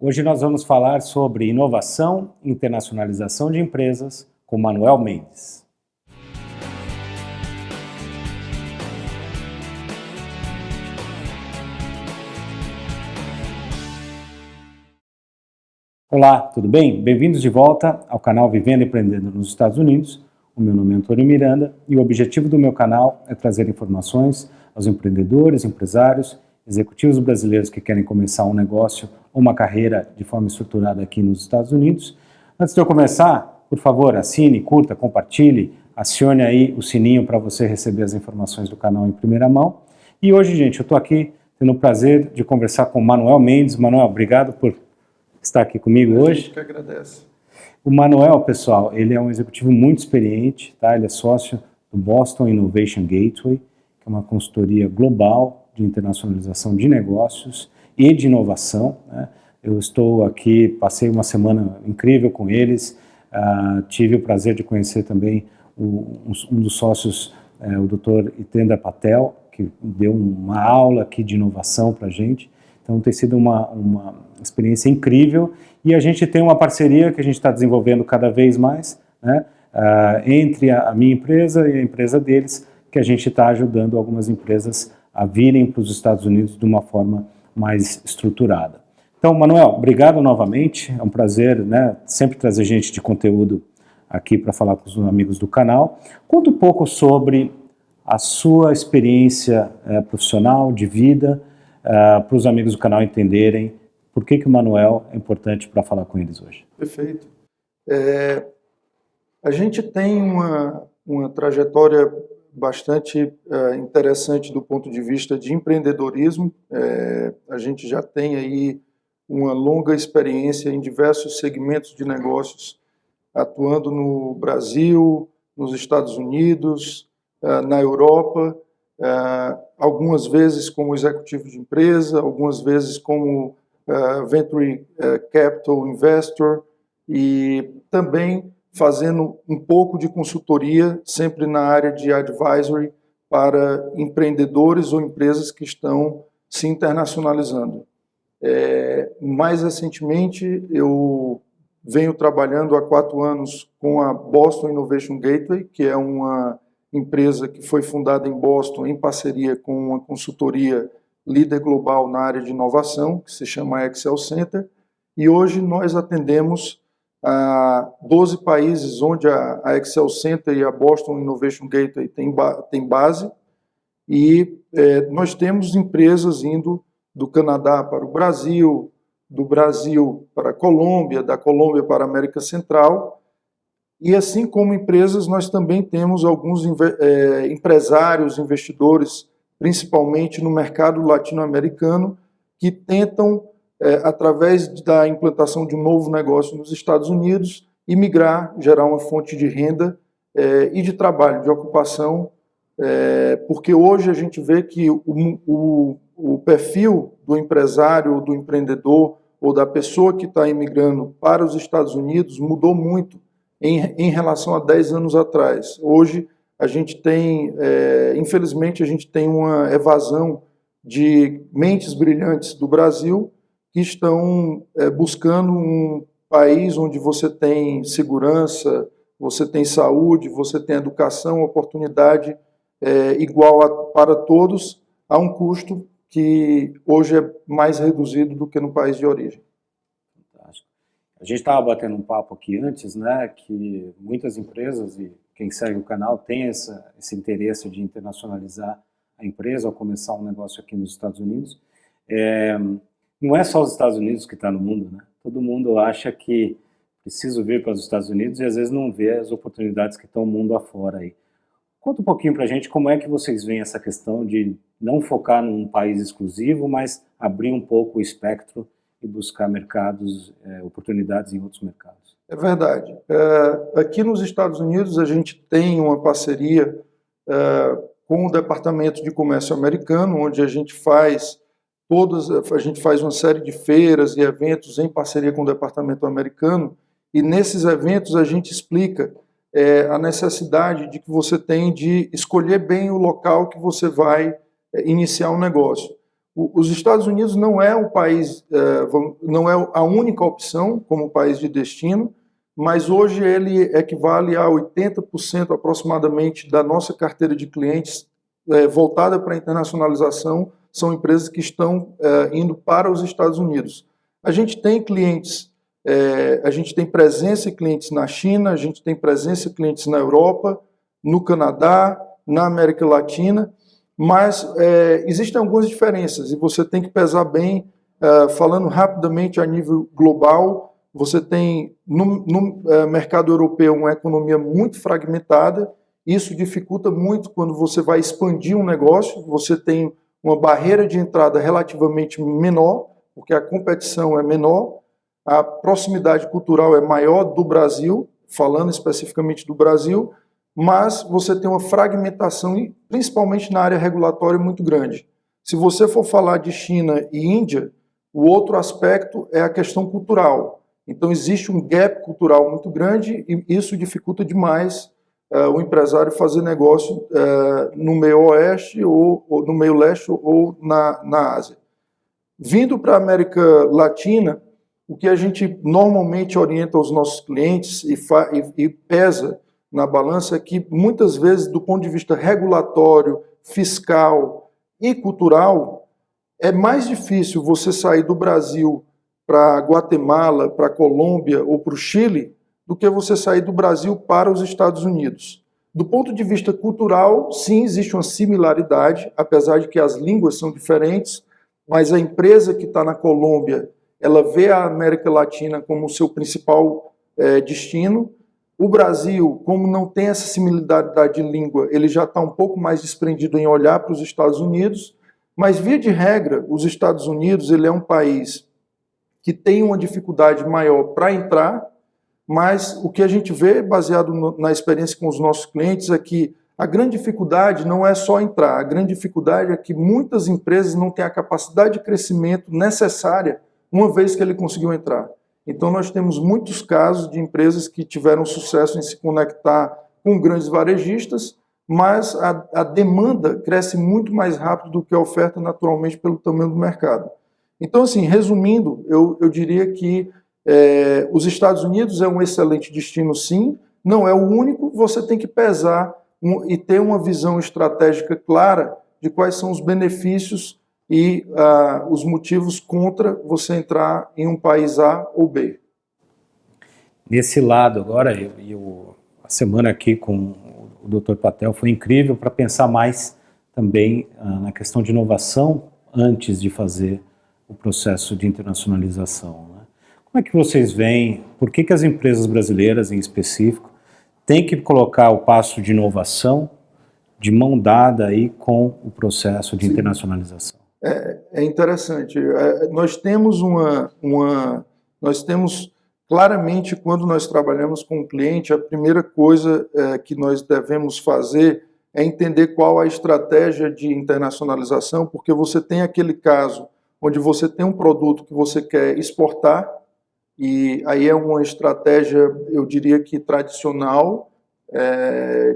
Hoje nós vamos falar sobre inovação e internacionalização de empresas com Manuel Mendes. Olá, tudo bem? Bem-vindos de volta ao canal Vivendo e Empreendendo nos Estados Unidos. O meu nome é Antônio Miranda e o objetivo do meu canal é trazer informações aos empreendedores, empresários, executivos brasileiros que querem começar um negócio ou uma carreira de forma estruturada aqui nos Estados Unidos. Antes de eu começar, por favor, assine, curta, compartilhe, acione aí o sininho para você receber as informações do canal em primeira mão. E hoje, gente, eu estou aqui tendo o prazer de conversar com o Manuel Mendes. Manuel, obrigado por estar aqui comigo hoje. A gente que agradece. O Manuel, pessoal, ele é um executivo muito experiente, tá? Ele é sócio do Boston Innovation Gateway, que é uma consultoria global de internacionalização de negócios e de inovação, né? Eu estou aqui, passei uma semana incrível com eles, tive o prazer de conhecer também um dos sócios, o Dr. Hitendra Patel, que deu uma aula aqui de inovação para a gente. Então tem sido uma experiência incrível e a gente tem uma parceria que a gente está desenvolvendo cada vez mais, né, entre a minha empresa e a empresa deles, que a gente está ajudando algumas empresas a virem para os Estados Unidos de uma forma mais estruturada. Então, Manuel, obrigado novamente, é um prazer, né, sempre trazer gente de conteúdo aqui para falar com os amigos do canal. Conta um pouco sobre a sua experiência profissional, de vida, para os amigos do canal entenderem por que o Manuel é importante para falar com eles hoje. Perfeito. A gente tem uma trajetória bastante interessante do ponto de vista de empreendedorismo. A gente já tem aí uma longa experiência em diversos segmentos de negócios, atuando no Brasil, nos Estados Unidos, na Europa, algumas vezes como executivo de empresa, algumas vezes como Venture Capital Investor e também fazendo um pouco de consultoria, sempre na área de advisory para empreendedores ou empresas que estão se internacionalizando. Mais recentemente, eu venho trabalhando há 4 anos com a Boston Innovation Gateway, que é uma empresa que foi fundada em Boston em parceria com uma consultoria líder global na área de inovação, que se chama Excel Center, e hoje nós atendemos a 12 países onde a Excel Center e a Boston Innovation Gateway tem base, e nós temos empresas indo do Canadá para o Brasil, do Brasil para a Colômbia, da Colômbia para a América Central, e assim como empresas, nós também temos alguns empresários, investidores, principalmente no mercado latino-americano, que tentam, através da implantação de um novo negócio nos Estados Unidos, imigrar, gerar uma fonte de renda e de trabalho, de ocupação, porque hoje a gente vê que o perfil do empresário, do empreendedor ou da pessoa que está imigrando para os Estados Unidos mudou muito em relação a 10 anos atrás. Hoje a gente tem, infelizmente, a gente tem uma evasão de mentes brilhantes do Brasil que estão buscando um país onde você tem segurança, você tem saúde, você tem educação, oportunidade igual para todos, a um custo que hoje é mais reduzido do que no país de origem. Fantástico. A gente estava batendo um papo aqui antes, né, que muitas empresas, e quem segue o canal, tem esse interesse de internacionalizar a empresa ou começar um negócio aqui nos Estados Unidos. Não é só os Estados Unidos que está no mundo, né? Todo mundo acha que preciso vir para os Estados Unidos e às vezes não vê as oportunidades que estão mundo afora aí. Conta um pouquinho para a gente como é que vocês veem essa questão de não focar num país exclusivo, mas abrir um pouco o espectro e buscar mercados, oportunidades em outros mercados. É verdade. Aqui nos Estados Unidos a gente tem uma parceria com o Departamento de Comércio americano, onde a gente faz uma série de feiras e eventos em parceria com o Departamento americano, e nesses eventos a gente explica a necessidade de que você tem de escolher bem o local que você vai iniciar um negócio. Os Estados Unidos não é o país, não é a única opção como país de destino, mas hoje ele equivale a 80% aproximadamente da nossa carteira de clientes voltada para a internacionalização, são empresas que estão indo para os Estados Unidos. A gente tem clientes, a gente tem presença em clientes na China, a gente tem presença em clientes na Europa, no Canadá, na América Latina, mas existem algumas diferenças e você tem que pesar bem, falando rapidamente a nível global. Você tem no mercado europeu uma economia muito fragmentada, isso dificulta muito quando você vai expandir um negócio, você tem uma barreira de entrada relativamente menor, porque a competição é menor, a proximidade cultural é maior do Brasil, falando especificamente do Brasil, mas você tem uma fragmentação, principalmente na área regulatória, muito grande. Se você for falar de China e Índia, o outro aspecto é a questão cultural. Então existe um gap cultural muito grande e isso dificulta demais o empresário fazer negócio no meio oeste ou no meio leste ou na Ásia. Vindo para a América Latina, o que a gente normalmente orienta aos nossos clientes e pesa na balança é que muitas vezes, do ponto de vista regulatório, fiscal e cultural, é mais difícil você sair do Brasil para Guatemala, para Colômbia ou para o Chile, do que você sair do Brasil para os Estados Unidos. Do ponto de vista cultural, sim, existe uma similaridade, apesar de que as línguas são diferentes, mas a empresa que está na Colômbia, ela vê a América Latina como o seu principal destino. O Brasil, como não tem essa similaridade de língua, ele já está um pouco mais desprendido em olhar para os Estados Unidos, mas, via de regra, os Estados Unidos ele é um país que tem uma dificuldade maior para entrar, mas o que a gente vê, baseado na experiência com os nossos clientes, é que a grande dificuldade não é só entrar, a grande dificuldade é que muitas empresas não têm a capacidade de crescimento necessária uma vez que ele conseguiu entrar. Então nós temos muitos casos de empresas que tiveram sucesso em se conectar com grandes varejistas, mas a demanda cresce muito mais rápido do que a oferta naturalmente pelo tamanho do mercado. Então, assim, resumindo, eu diria que os Estados Unidos é um excelente destino, sim, não é o único, você tem que pesar e ter uma visão estratégica clara de quais são os benefícios e os motivos contra você entrar em um país A ou B. Nesse lado agora, a semana aqui com o Dr. Patel foi incrível para pensar mais também na questão de inovação antes de fazer o processo de internacionalização, né? Como é que vocês veem, por que as empresas brasileiras em específico têm que colocar o passo de inovação de mão dada aí com o processo de internacionalização? É interessante. Nós temos nós temos claramente, quando nós trabalhamos com o cliente, a primeira coisa que nós devemos fazer é entender qual a estratégia de internacionalização, porque você tem aquele caso onde você tem um produto que você quer exportar, e aí é uma estratégia, eu diria que tradicional,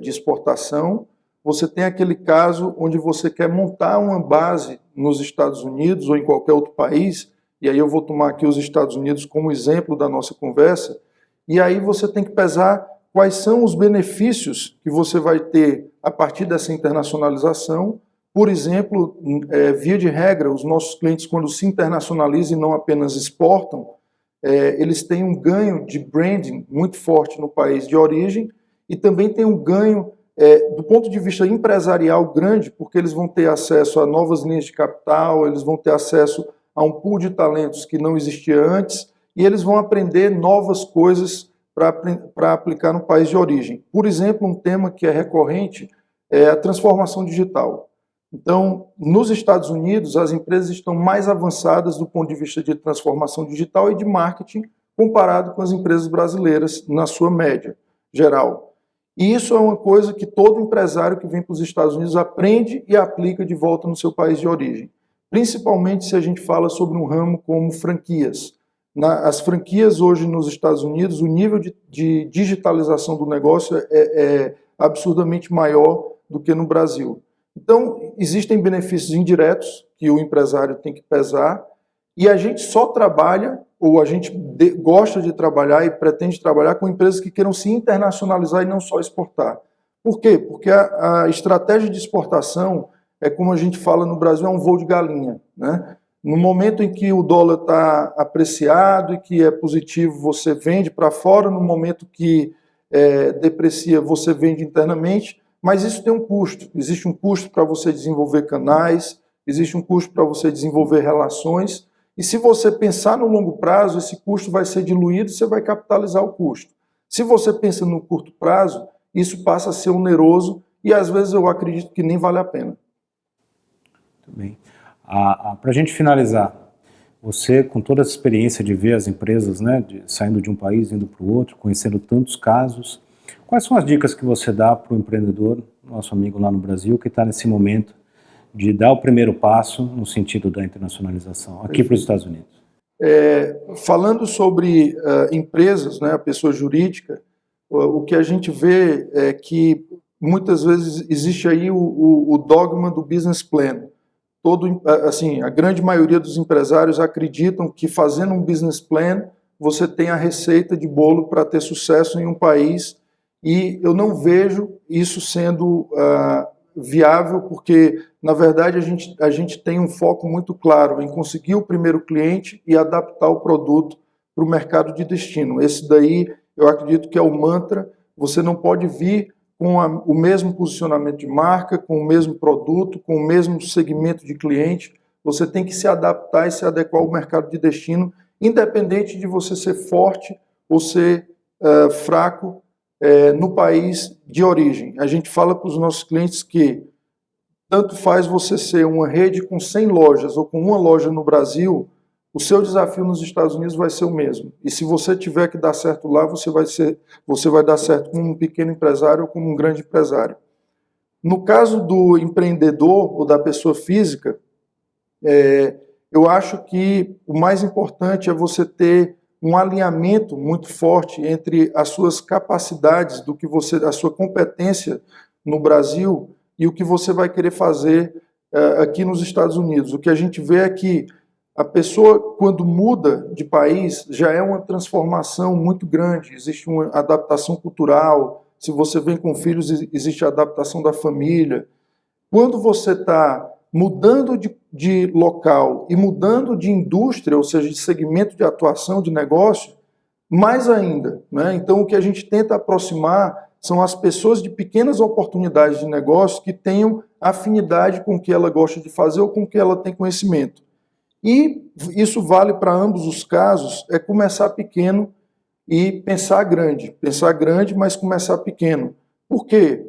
de exportação. Você tem aquele caso onde você quer montar uma base nos Estados Unidos ou em qualquer outro país, e aí eu vou tomar aqui os Estados Unidos como exemplo da nossa conversa, e aí você tem que pesar quais são os benefícios que você vai ter a partir dessa internacionalização. Por exemplo, via de regra, os nossos clientes, quando se internacionalizam e não apenas exportam, eles têm um ganho de branding muito forte no país de origem e também tem um ganho do ponto de vista empresarial grande, porque eles vão ter acesso a novas linhas de capital, eles vão ter acesso a um pool de talentos que não existia antes e eles vão aprender novas coisas para aplicar no país de origem. Por exemplo, um tema que é recorrente é a transformação digital. Então, nos Estados Unidos, as empresas estão mais avançadas do ponto de vista de transformação digital e de marketing comparado com as empresas brasileiras na sua média geral. E isso é uma coisa que todo empresário que vem para os Estados Unidos aprende e aplica de volta no seu país de origem. Principalmente se a gente fala sobre um ramo como franquias. As franquias hoje nos Estados Unidos, o nível de digitalização do negócio é absurdamente maior do que no Brasil. Então, existem benefícios indiretos que o empresário tem que pesar, e a gente só trabalha, ou a gente gosta de trabalhar e pretende trabalhar com empresas que queiram se internacionalizar e não só exportar. Por quê? Porque a estratégia de exportação é, como a gente fala no Brasil, é um voo de galinha, né? No momento em que o dólar está apreciado e que é positivo, você vende para fora, no momento que deprecia, você vende internamente, mas isso tem um custo. Existe um custo para você desenvolver canais, existe um custo para você desenvolver relações, e se você pensar no longo prazo, esse custo vai ser diluído, você vai capitalizar o custo. Se você pensa no curto prazo, isso passa a ser oneroso e às vezes eu acredito que nem vale a pena. Muito bem. Para a gente finalizar, você, com toda essa experiência de ver as empresas, né, saindo de um país, indo para o outro, conhecendo tantos casos, quais são as dicas que você dá para o empreendedor, nosso amigo lá no Brasil, que está nesse momento de dar o primeiro passo no sentido da internacionalização, aqui para os Estados Unidos? Falando sobre empresas, né, a pessoa jurídica, o que a gente vê é que muitas vezes existe aí o dogma do business plan. Assim, a grande maioria dos empresários acreditam que fazendo um business plan você tem a receita de bolo para ter sucesso em um país, e eu não vejo isso sendo viável, porque na verdade a gente tem um foco muito claro em conseguir o primeiro cliente e adaptar o produto para o mercado de destino. Esse daí eu acredito que é o mantra. Você não pode vir com o mesmo posicionamento de marca, com o mesmo produto, com o mesmo segmento de cliente. Você tem que se adaptar e se adequar ao mercado de destino, independente de você ser forte ou ser fraco no país de origem. A gente fala para os nossos clientes que tanto faz você ser uma rede com 100 lojas ou com uma loja no Brasil, o seu desafio nos Estados Unidos vai ser o mesmo. E se você tiver que dar certo lá, você vai dar certo como um pequeno empresário ou como um grande empresário. No caso do empreendedor ou da pessoa física, eu acho que o mais importante é você ter um alinhamento muito forte entre as suas capacidades, a sua competência no Brasil e o que você vai querer fazer aqui nos Estados Unidos. O que a gente vê é que a pessoa, quando muda de país, já é uma transformação muito grande. Existe uma adaptação cultural. Se você vem com filhos, existe a adaptação da família. Quando você está mudando de local e mudando de indústria, ou seja, de segmento de atuação, de negócio, mais ainda, né? Então, o que a gente tenta aproximar são as pessoas de pequenas oportunidades de negócio que tenham afinidade com o que ela gosta de fazer ou com o que ela tem conhecimento. E isso vale para ambos os casos, é começar pequeno e pensar grande. Pensar grande, mas começar pequeno. Por quê?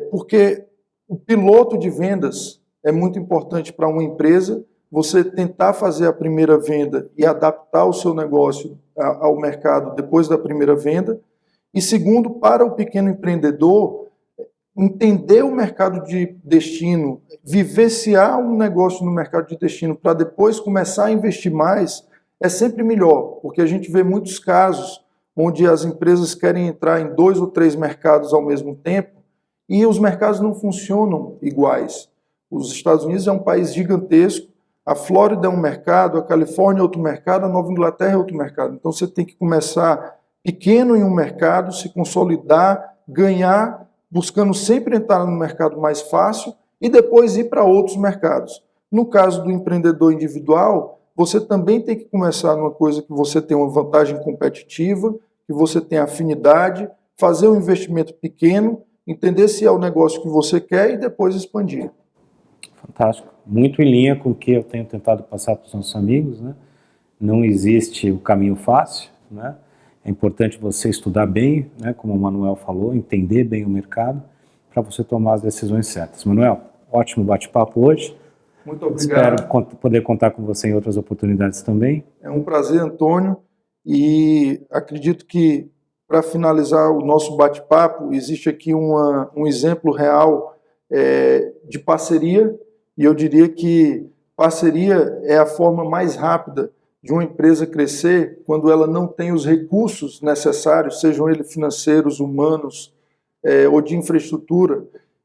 Porque o piloto de vendas é muito importante para uma empresa, você tentar fazer a primeira venda e adaptar o seu negócio ao mercado depois da primeira venda. E segundo, para o pequeno empreendedor, entender o mercado de destino, vivenciar um negócio no mercado de destino para depois começar a investir mais, é sempre melhor, porque a gente vê muitos casos onde as empresas querem entrar em 2 ou 3 mercados ao mesmo tempo e os mercados não funcionam iguais. Os Estados Unidos é um país gigantesco, a Flórida é um mercado, a Califórnia é outro mercado, a Nova Inglaterra é outro mercado. Então você tem que começar pequeno em um mercado, se consolidar, ganhar, buscando sempre entrar no mercado mais fácil e depois ir para outros mercados. No caso do empreendedor individual, você também tem que começar numa coisa que você tem uma vantagem competitiva, que você tem afinidade, fazer um investimento pequeno, entender se é o negócio que você quer e depois expandir. Fantástico. Muito em linha com o que eu tenho tentado passar para os nossos amigos, né? Não existe o caminho fácil, né? É importante você estudar bem, né, como o Manuel falou, entender bem o mercado, para você tomar as decisões certas. Manuel, ótimo bate-papo hoje. Muito obrigado. Espero poder contar com você em outras oportunidades também. É um prazer, Antônio, e acredito que, para finalizar o nosso bate-papo, existe aqui um exemplo real de parceria, e eu diria que parceria é a forma mais rápida de uma empresa crescer quando ela não tem os recursos necessários, sejam eles financeiros, humanos ou de infraestrutura.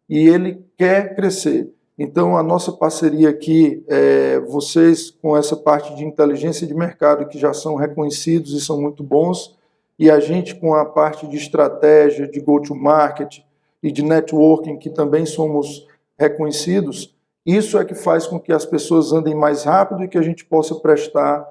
e ele quer crescer. Então, a nossa parceria aqui, vocês com essa parte de inteligência de mercado que já são reconhecidos e são muito bons, e a gente com a parte de estratégia, de go-to-market e de networking, que também somos reconhecidos, isso é que faz com que as pessoas andem mais rápido e que a gente possa prestar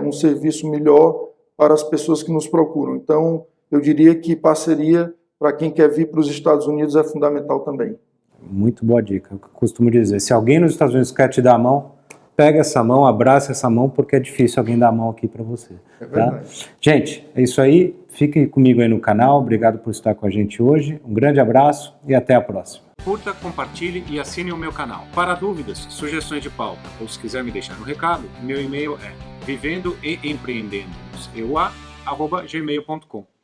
um serviço melhor para as pessoas que nos procuram. Então, eu diria que parceria para quem quer vir para os Estados Unidos é fundamental também. Muito boa dica. Eu costumo dizer, se alguém nos Estados Unidos quer te dar a mão, pega essa mão, abraça essa mão, porque é difícil alguém dar a mão aqui para você. É verdade. Tá? Gente, é isso aí. Fique comigo aí no canal. Obrigado por estar com a gente hoje. Um grande abraço e até a próxima. Curta, compartilhe e assine o meu canal. Para dúvidas, sugestões de pauta ou se quiser me deixar um recado, meu e-mail é vivendoeempreendendo@gmail.com.